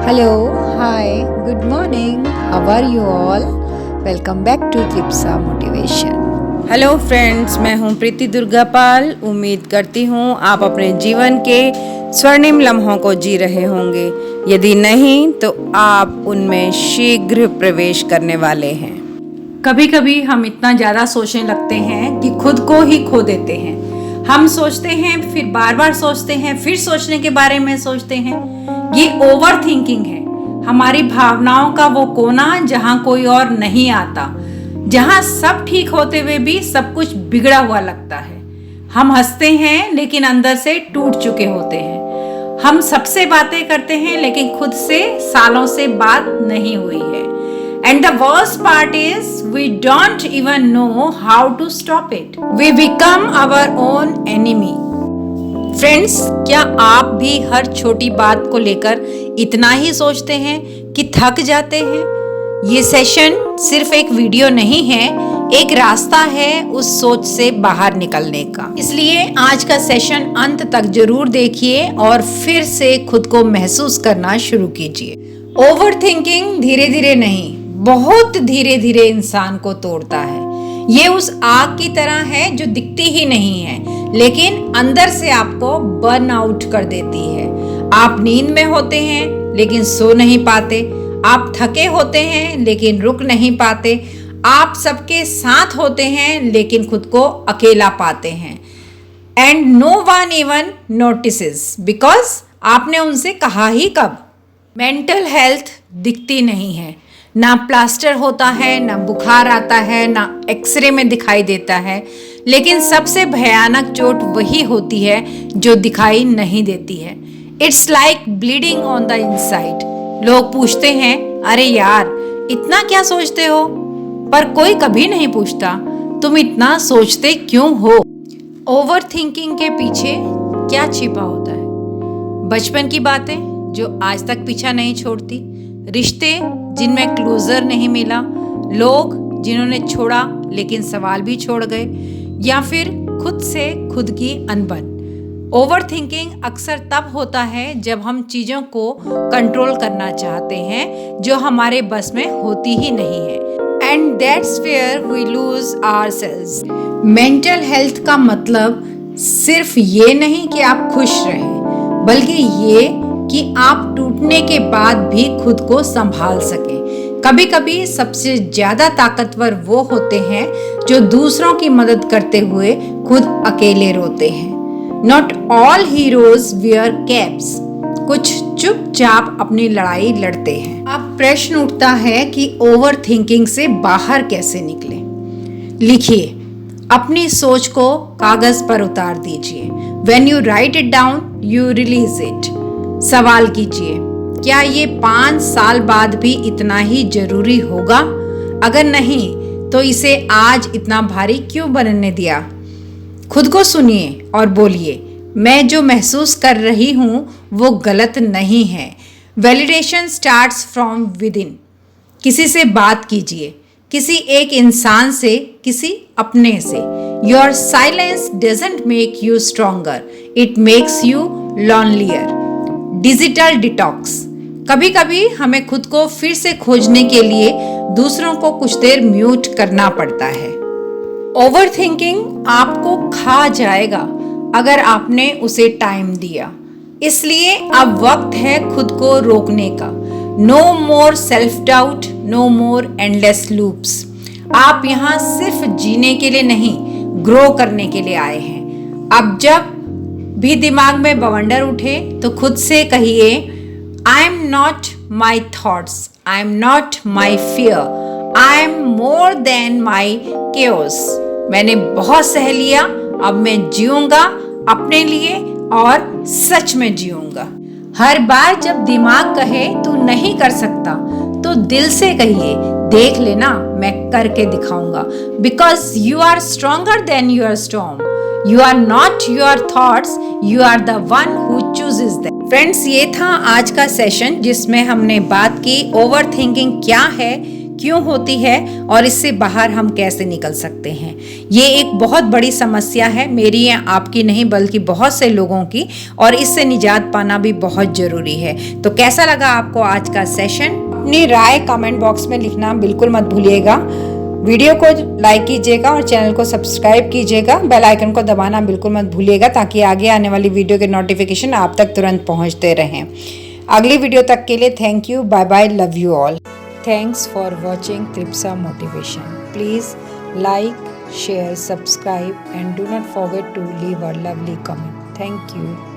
Hello, hi, good morning. How are you all? Welcome back to Tripsa Motivation. Hello friends, मैं हूं प्रीति दुर्गापाल। उम्मीद करती हूं आप अपने जीवन के स्वर्णिम लम्हों को जी रहे होंगे। यदि नहीं तो आप उनमें शीघ्र प्रवेश करने वाले हैं। कभी कभी हम इतना ज़्यादा सोचने लगते हैं कि खुद को ही खो देते हैं। हम सोचते हैं, फिर बार बार सोचते हैं, फिर सोचने के बारे में सोचते हैं। ये ओवर थिंकिंग है, हमारी भावनाओं का वो कोना जहाँ कोई और नहीं आता, जहाँ सब ठीक होते हुए भी सब कुछ बिगड़ा हुआ लगता है। हम हंसते हैं लेकिन अंदर से टूट चुके होते हैं। हम सबसे बातें करते हैं लेकिन खुद से सालों से बात नहीं हुई है। And the worst part is we don't even know how to stop it. We become our own enemy. Friends, क्या आप भी हर छोटी बात को लेकर इतना ही सोचते हैं कि थक जाते हैं? ये सेशन सिर्फ एक वीडियो नहीं है, एक रास्ता है उस सोच से बाहर निकलने का। इसलिए आज का सेशन अंत तक जरूर देखिए और फिर से खुद को महसूस करना शुरू कीजिए। ओवर थिंकिंग धीरे धीरे नहीं, बहुत धीरे धीरे इंसान को तोड़ता है। ये उस आग की तरह है जो दिखती ही नहीं है लेकिन अंदर से आपको बर्न आउट कर देती है। आप नींद में होते हैं लेकिन सो नहीं पाते, आप थके होते हैं लेकिन रुक नहीं पाते, आप सबके साथ होते हैं लेकिन खुद को अकेला पाते हैं। And no one even notices because आपने उनसे कहा ही कब। मेंटल हेल्थ दिखती नहीं है, ना प्लास्टर होता है, ना बुखार आता है, ना एक्सरे में दिखाई देता है, लेकिन सबसे भयानक चोट वही होती है जो दिखाई नहीं देती है। It's like bleeding on the inside. लोग पूछते हैं, अरे यार इतना क्या सोचते हो? पर कोई कभी नहीं पूछता, तुम इतना सोचते क्यों हो? ओवर थिंकिंग के पीछे क्या छिपा होता है? बचपन की बातें जो आज तक पीछा नहीं छोड़ती, रिश्ते जिनमें क्लोजर नहीं मिला, लोग जिन्होंने छोड़ा लेकिन सवाल भी छोड़ गए, या फिर खुद से खुद की अनबन। ओवर थिंकिंग अक्सर तब होता है जब हम चीज़ों को कंट्रोल करना चाहते हैं जो हमारे बस में होती ही नहीं है। And that's where we lose ourselves. Mental health का मतलब सिर्फ ये नहीं कि आप खुश रहें, बल्कि ये कि आप टूटने के बाद भी खुद को संभाल सकें। कभी कभी सबसे ज्यादा ताकतवर वो होते हैं जो दूसरों की मदद करते हुए खुद अकेले रोते हैं। Not all heroes wear caps. कुछ चुपचाप अपनी लड़ाई लड़ते हैं। अब प्रश्न उठता है कि ओवर थिंकिंग से बाहर कैसे निकले। लिखिए, अपनी सोच को कागज पर उतार दीजिए। When you write it down, you release it. सवाल कीजिए, क्या ये 5 साल बाद भी इतना ही जरूरी होगा? अगर नहीं तो इसे आज इतना भारी क्यों बनने दिया? खुद को सुनिए और बोलिए, मैं जो महसूस कर रही हूँ वो गलत नहीं है। Validation starts from with in. किसी से बात कीजिए, किसी एक इंसान से, किसी अपने से। Your silence doesn't make you stronger, it makes you lonelier. Digital detox. कभी कभी हमें खुद को फिर से खोजने के लिए दूसरों को कुछ देर म्यूट करना पड़ता है। ओवर थिंकिंग आपको खा जाएगा अगर आपने उसे टाइम दिया। इसलिए अब वक्त है खुद को रोकने का। No more self doubt, no more endless loops. आप यहाँ सिर्फ जीने के लिए नहीं, ग्रो करने के लिए आए हैं। अब जब भी दिमाग में बवंडर उठे तो खुद से कहिए, I am not my thoughts, I am not my fear, I am more than my chaos. मैंने बहुत सह लिया, अब मैं जीऊंगा अपने लिए और सच में जीऊंगा। हर बार जब दिमाग कहे तू नहीं कर सकता तो दिल से कहिए, देख लेना मैं करके दिखाऊंगा। Because you are stronger than your storm. You are not your thoughts, you are the one who chooses them. Friends, ये था आज का सेशन जिसमें हमने बात की ओवर थिंकिंग क्या है, क्यों होती है और इससे बाहर हम कैसे निकल सकते हैं। ये एक बहुत बड़ी समस्या है, मेरी या आपकी नहीं बल्कि बहुत से लोगों की, और इससे निजात पाना भी बहुत ज़रूरी है। तो कैसा लगा आपको आज का सेशन? अपनी राय कमेंट बॉक्स में लिखना बिल्कुल मत भूलिएगा। वीडियो को लाइक कीजिएगा और चैनल को सब्सक्राइब कीजिएगा। बेल आइकन को दबाना बिल्कुल मत भूलिएगा ताकि आगे आने वाली वीडियो के नोटिफिकेशन आप तक तुरंत पहुंचते रहें। अगली वीडियो तक के लिए thank you, bye bye, love you all. Thanks for watching Tripsa motivation. Please like, share, subscribe and do not forget to leave a lovely comment. Thank you.